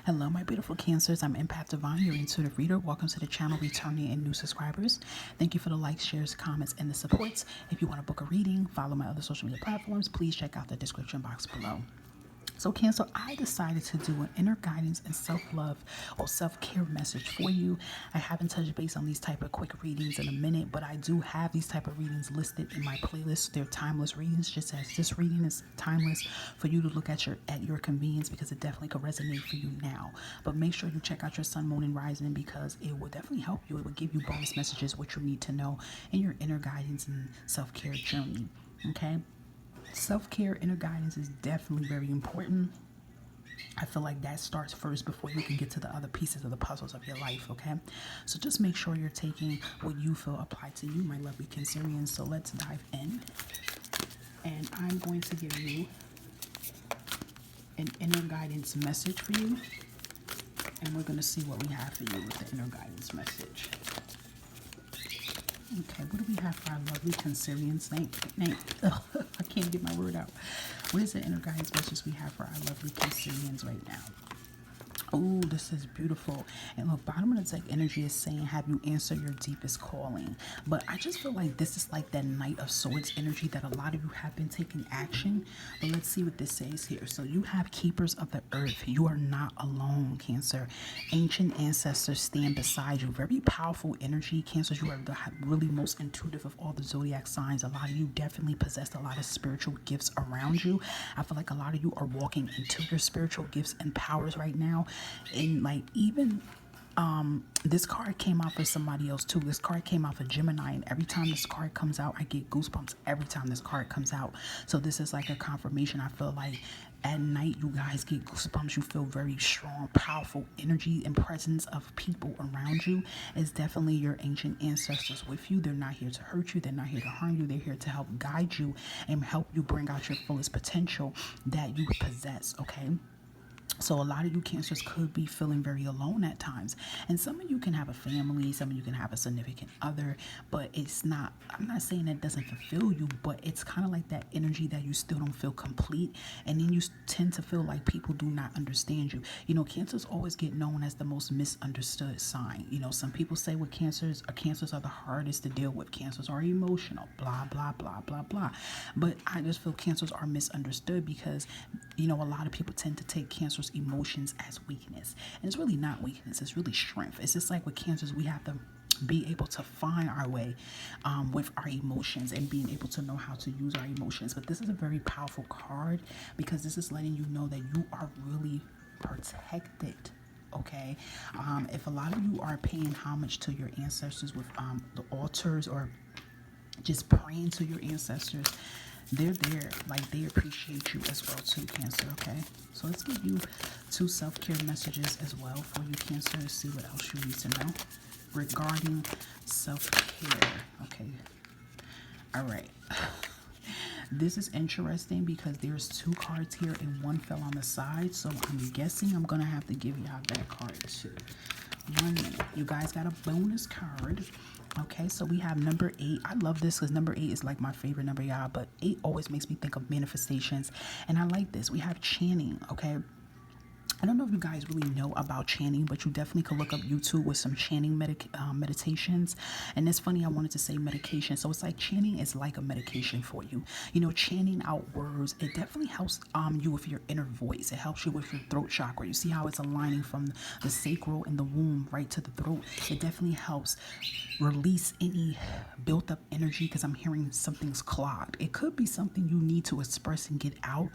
Hello, my beautiful Cancers. I'm Empath Divine, your intuitive reader. Welcome to the channel, returning and new subscribers. Thank you for the likes, shares, comments, and the supports. If you want to book a reading, follow my other social media platforms, please check out the description box below. So Cancer, I decided to do an inner guidance and self-love or self-care message for you. I haven't touched base on these type of quick readings in a minute, but I do have these type of readings listed in my playlist. They're timeless readings, just as this reading is timeless for you to look at your convenience, because it definitely could resonate for you now. But make sure you check out your sun, moon, and rising, because it will definitely help you. It will give you bonus messages, what you need to know in your inner guidance and self-care journey. Okay. Self-care, inner guidance is definitely very important. I feel like that starts first before you can get to the other pieces of the puzzles of your life, okay? So just make sure you're taking what you feel apply to you, my lovely Cancerians. So let's dive in. And I'm going to give you an inner guidance message for you. And we're going to see what we have for you with the inner guidance message. Okay, what do we have for our lovely Cancerians? I can't get my word out. What is the inner guidance message we have for our lovely Cancerians right now? Oh, this is beautiful. And look, bottom of the deck energy is saying, have you answered your deepest calling? But I just feel like this is like that Knight of Swords energy that a lot of you have been taking action. But let's see what this says here. So you have keepers of the earth. You are not alone, Cancer. Ancient ancestors stand beside you. Very powerful energy, Cancer. You are the really most intuitive of all the zodiac signs. A lot of you definitely possess a lot of spiritual gifts around you. I feel like a lot of you are walking into your spiritual gifts and powers right now. And like even this card came out for somebody else too. This card came out for Gemini, and every time this card comes out, I get goosebumps every time this card comes out. So this is like a confirmation. I feel like at night you guys get goosebumps. You feel very strong, powerful energy and presence of people around you. It's definitely your ancient ancestors with you. They're not here to hurt you. They're not here to harm you. They're here to help guide you and help you bring out your fullest potential that you possess, okay? So a lot of you Cancers could be feeling very alone at times. And some of you can have a family, some of you can have a significant other, but it's not, I'm not saying that doesn't fulfill you, but it's kind of like that energy that you still don't feel complete. And then you tend to feel like people do not understand you. You know, Cancers always get known as the most misunderstood sign. You know, some people say with Cancers are the hardest to deal with. Cancers are emotional, blah, blah, blah, blah, blah. But I just feel Cancers are misunderstood because, you know, a lot of people tend to take Cancers emotions as weakness, and it's really not weakness, it's really strength. It's just like with Cancers, we have to be able to find our way with our emotions and being able to know how to use our emotions. But this is a very powerful card because this is letting you know that you are really protected, okay? If a lot of you are paying homage to your ancestors with the altars or just praying to your ancestors, they're there, like they appreciate you as well too, Cancer, okay? So let's give you 2 self-care messages as well for you, Cancer, to see what else you need to know regarding self-care. Okay, all right. This is interesting because there's 2 cards here and one fell on the side, so I'm guessing I'm gonna have to give y'all that card too. 1 minute. You guys got a bonus card. Okay, so we have number 8. I love this because number 8 is like my favorite number, y'all, but 8 always makes me think of manifestations, and I like this. We have chanting, okay? I don't know if you guys really know about chanting, but you definitely could look up YouTube with some chanting meditations. And it's funny, I wanted to say medication. So it's like chanting is like a medication for you. You know, chanting out words, it definitely helps you with your inner voice. It helps you with your throat chakra. You see how it's aligning from the sacral and the womb right to the throat. It definitely helps release any built up energy, because I'm hearing something's clogged. It could be something you need to express and get out.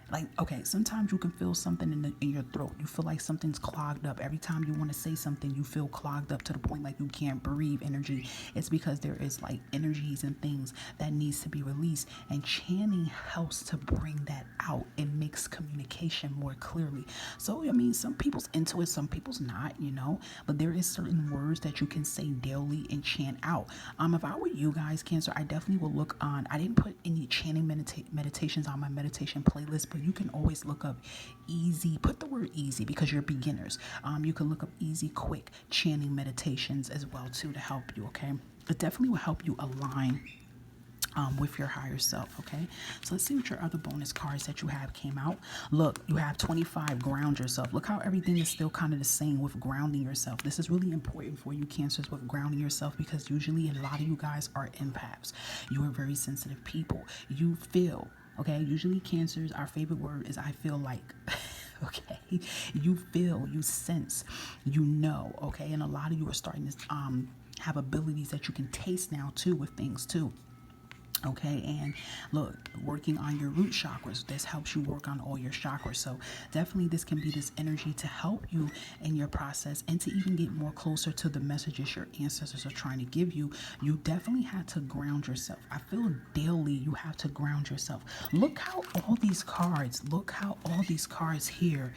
Like, okay, sometimes you can feel something in your throat. You feel like something's clogged up. Every time you want to say something, you feel clogged up to the point like you can't breathe energy. It's because there is like energies and things that needs to be released. And chanting helps to bring that out. It makes communication more clearly. So, I mean, some people's into it, some people's not, you know. But there is certain words that you can say daily and chant out. If I were you guys, Cancer, I definitely will look on. I didn't put any chanting meditations on my meditation playlist, but you can always look up easy, put the word easy because you're beginners. You can look up easy, quick chanting meditations as well too to help you, okay? It definitely will help you align with your higher self. Okay, so let's see what your other bonus cards that you have came out. Look, you have 25, ground yourself. Look how everything is still kind of the same with grounding yourself. This is really important for you Cancers with grounding yourself, because usually a lot of you guys are empaths. You are very sensitive people. You feel, okay, usually Cancers, our favorite word is I feel like. Okay, you feel, you sense, you know. Okay, and a lot of you are starting to have abilities that you can taste now too with things too. Okay, and look, working on your root chakras, this helps you work on all your chakras. So definitely this can be this energy to help you in your process, and to even get more closer to the messages your ancestors are trying to give you. You definitely have to ground yourself. I feel daily you have to ground yourself. Look how all these cards, look how all these cards here,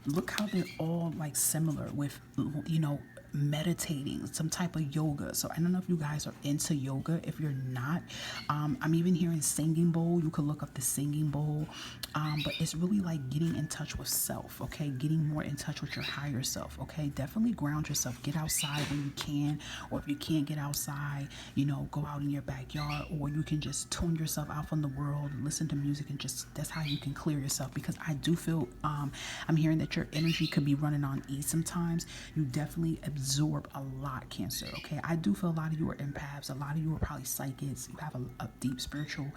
look how they're all like similar with, you know, meditating, some type of yoga. So I don't know if you guys are into yoga. If you're not, I'm even hearing singing bowl. You can look up the singing bowl, but it's really like getting in touch with self. Okay, getting more in touch with your higher self. Okay, definitely ground yourself. Get outside when you can, or if you can't get outside, you know, go out in your backyard, or you can just tune yourself out from the world, listen to music, and just, that's how you can clear yourself. Because I do feel I'm hearing that your energy could be running on E sometimes. You definitely absorb a lot, Cancer. Okay, I do feel a lot of you are empaths. A lot of you are probably psychics. You have a deep spiritual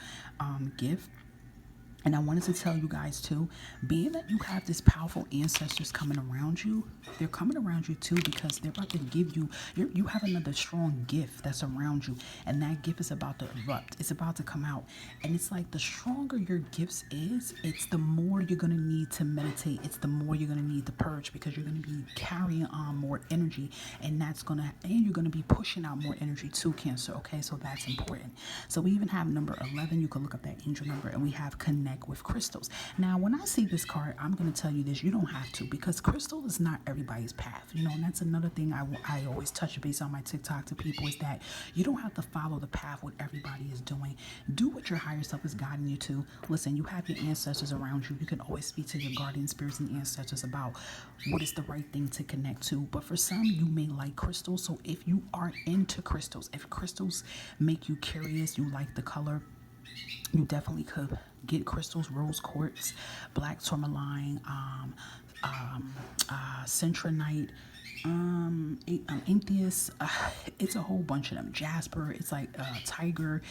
gift. And I wanted to tell you guys too, being that you have this powerful ancestors coming around you, they're coming around you too because they're about to give you, you have another strong gift that's around you. And that gift is about to erupt. It's about to come out. And it's like the stronger your gifts is, it's the more you're going to need to meditate. It's the more you're going to need to purge, because you're going to be carrying on more energy. And that's going to, and you're going to be pushing out more energy too, Cancer. Okay, so that's important. So we even have number 11. You can look up that angel number, and we have connect with crystals. Now, when I see this card, I'm going to tell you this, you don't have to, because crystal is not everybody's path, you know, and that's another thing I always touch base on my TikTok to people, is that you don't have to follow the path what everybody is doing. Do what your higher self is guiding you to. Listen, you have your ancestors around you. You can always speak to your guardian spirits and ancestors about what is the right thing to connect to. But for some, you may like crystals. So if you are into crystals, if crystals make you curious, you like the color, you definitely could get crystals, rose quartz, black tourmaline, centronite, Ignatius. It's a whole bunch of them. Jasper. It's like tiger.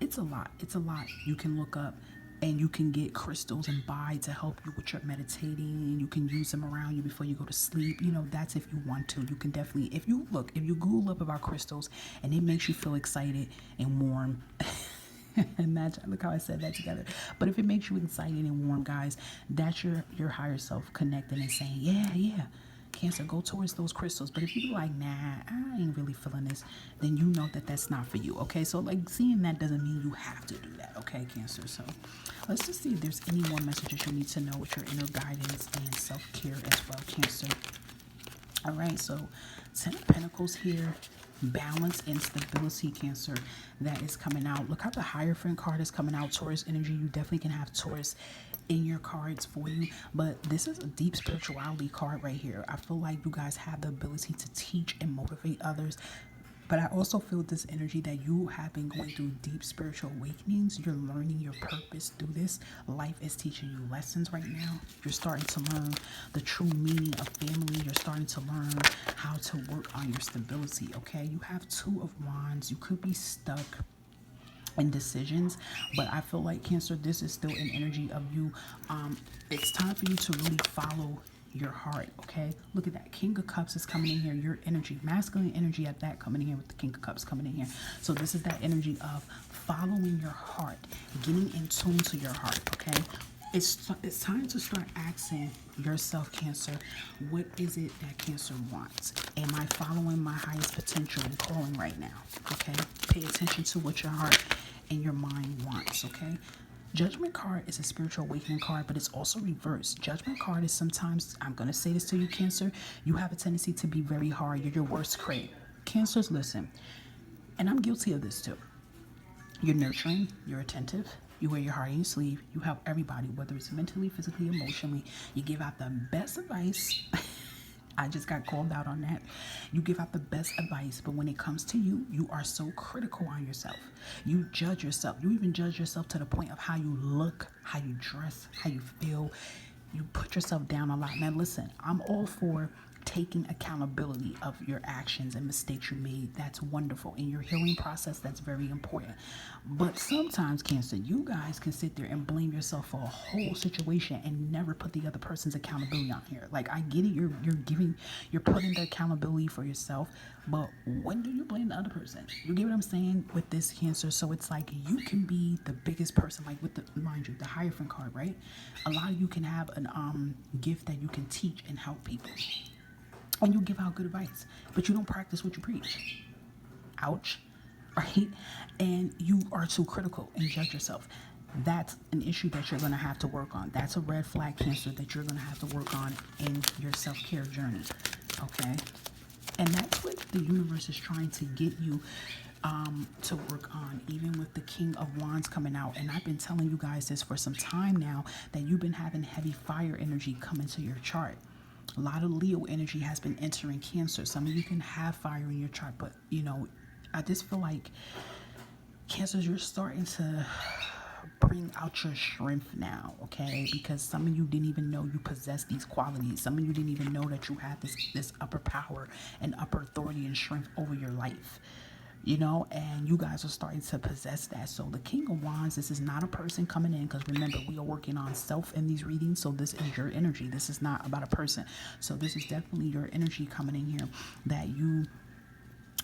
It's a lot. It's a lot. You can look up, and you can get crystals and buy to help you with your meditating. You can use them around you before you go to sleep. You know, that's if you want to. You can definitely, if you Google up about crystals and it makes you feel excited and warm. Imagine, look how I said that together. But if it makes you excited and warm, guys, that's your higher self connecting and saying, yeah, Cancer, go towards those crystals. But if you be like, nah, I ain't really feeling this, then you know that that's not for you. Okay, so like seeing that doesn't mean you have to do that. Okay, Cancer. So let's just see if there's any more messages you need to know with your inner guidance and self-care as well, Cancer. All right, so 10 of Pentacles here. Balance and stability, Cancer, that is coming out. Look how the Hierophant card is coming out. Taurus energy. You definitely can have Taurus in your cards for you, but this is a deep spirituality card right here. I feel like you guys have the ability to teach and motivate others. But I also feel this energy that you have been going through deep spiritual awakenings. You're learning your purpose through this. Life is teaching you lessons right now. You're starting to learn the true meaning of family. You're starting to learn how to work on your stability, okay? You have 2 of Wands. You could be stuck in decisions, but I feel like, Cancer, this is still an energy of you. It's time for you to really follow your heart, okay? Look at that. King of Cups is coming in here. Your energy, masculine energy at that, coming in here with the King of Cups coming in here. So this is that energy of following your heart, getting in tune to your heart, okay? It's time to start asking yourself, Cancer, what is it that Cancer wants? Am I following my highest potential and calling right now? Okay? Pay attention to what your heart and your mind wants, okay? Judgment card is a spiritual awakening card, but it's also reversed. Judgment card is sometimes, I'm going to say this to you, Cancer, you have a tendency to be very hard. You're your worst critic. Cancers, listen, and I'm guilty of this too. You're nurturing, you're attentive, you wear your heart on your sleeve, you help everybody, whether it's mentally, physically, emotionally. You give out the best advice. I just got called out on that. You give out the best advice, but when it comes to you, you are so critical on yourself. You judge yourself. You even judge yourself to the point of how you look, how you dress, how you feel. You put yourself down a lot. Now, listen, I'm all for taking accountability of your actions and mistakes you made. That's wonderful. In your healing process, that's very important. But sometimes, Cancer, you guys can sit there and blame yourself for a whole situation and never put the other person's accountability on here. Like, I get it, you're putting the accountability for yourself, but when do you blame the other person? You get what I'm saying with this, Cancer? So it's like you can be the biggest person, like with the, mind you, the Hierophant card, right? A lot of you can have an gift that you can teach and help people, and you give out good advice, but you don't practice what you preach. Ouch. Right? And you are too critical and judge yourself. That's an issue that you're going to have to work on. That's a red flag, Cancer, that you're going to have to work on in your self-care journey. Okay? And that's what the universe is trying to get you to work on, even with the King of Wands coming out. And I've been telling you guys this for some time now, that you've been having heavy fire energy come into your chart. A lot of Leo energy has been entering Cancer. Some of you can have fire in your chart, but you know, I just feel like Cancers, you're starting to bring out your strength now, okay? Because some of you didn't even know you possess these qualities. Some of you didn't even know that you had this upper power and upper authority and strength over your life. You know, and you guys are starting to possess that. So the King of Wands, this is not a person coming in, because remember, we are working on self in these readings. So this is your energy. This is not about a person. So this is definitely your energy coming in here, that you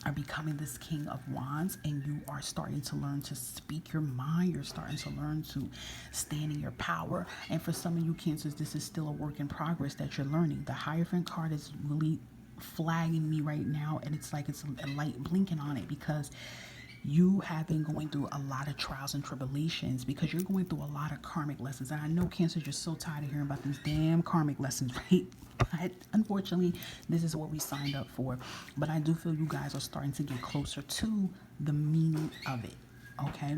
are becoming this King of Wands, and you are starting to learn to speak your mind. You're starting to learn to stand in your power. And for some of you Cancers, this is still a work in progress that you're learning. The Hierophant card is really flagging me right now, and it's like it's a light blinking on it, because you have been going through a lot of trials and tribulations, because you're going through a lot of karmic lessons. And I know, Cancer, you're so tired of hearing about these damn karmic lessons, right? But unfortunately, this is what we signed up for. But I do feel you guys are starting to get closer to the meaning of it, okay?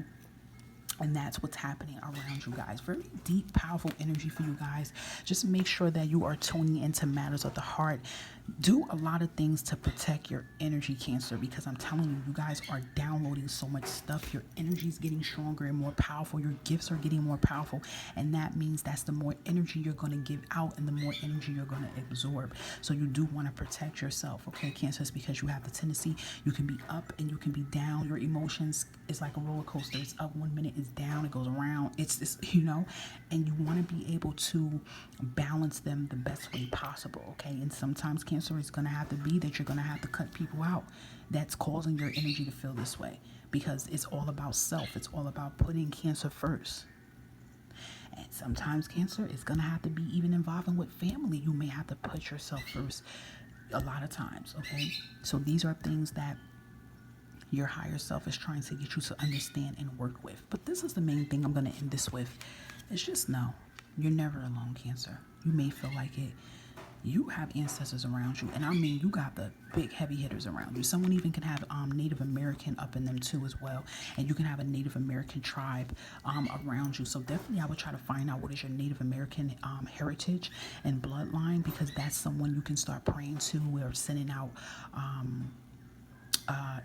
And that's what's happening around you guys. Very deep, powerful energy for you guys. Just make sure that you are tuning into matters of the heart. Do a lot of things to protect your energy, Cancer, because I'm telling you, you guys are downloading so much stuff. Your energy is getting stronger and more powerful. Your gifts are getting more powerful. And that means that's the more energy you're going to give out and the more energy you're going to absorb. So you do want to protect yourself, okay, Cancer? Because you have the tendency, you can be up and you can be down. Your emotions is like a roller coaster. It's up 1 minute, it's down, it goes around. It's this, you know, and you want to be able to balance them the best way possible, okay? And sometimes, Cancer, is going to have to be that you're going to have to cut people out that's causing your energy to feel this way, because it's all about self. It's all about putting Cancer first. And sometimes, Cancer, is going to have to be even involving with family. You may have to put yourself first a lot of times, okay? So these are things that your higher self is trying to get you to understand and work with. But this is the main thing I'm going to end this with. It's just know you're never alone, Cancer. You may feel like it. You have ancestors around you, and I mean, you got the big heavy hitters around you. Someone even can have Native American up in them too as well, and you can have a Native American tribe around you. So definitely I would try to find out what is your Native American heritage and bloodline, because that's someone you can start praying to or sending out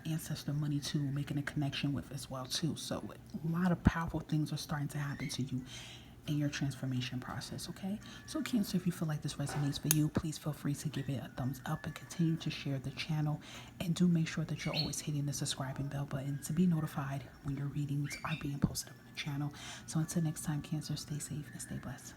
ancestor money to, making a connection with as well too. So a lot of powerful things are starting to happen to you in your transformation process, okay? So Cancer, if you feel like this resonates for you, please feel free to give it a thumbs up and continue to share the channel, and do make sure that you're always hitting the subscribe and bell button to be notified when your readings are being posted on the channel. So until next time, Cancer, stay safe and stay blessed.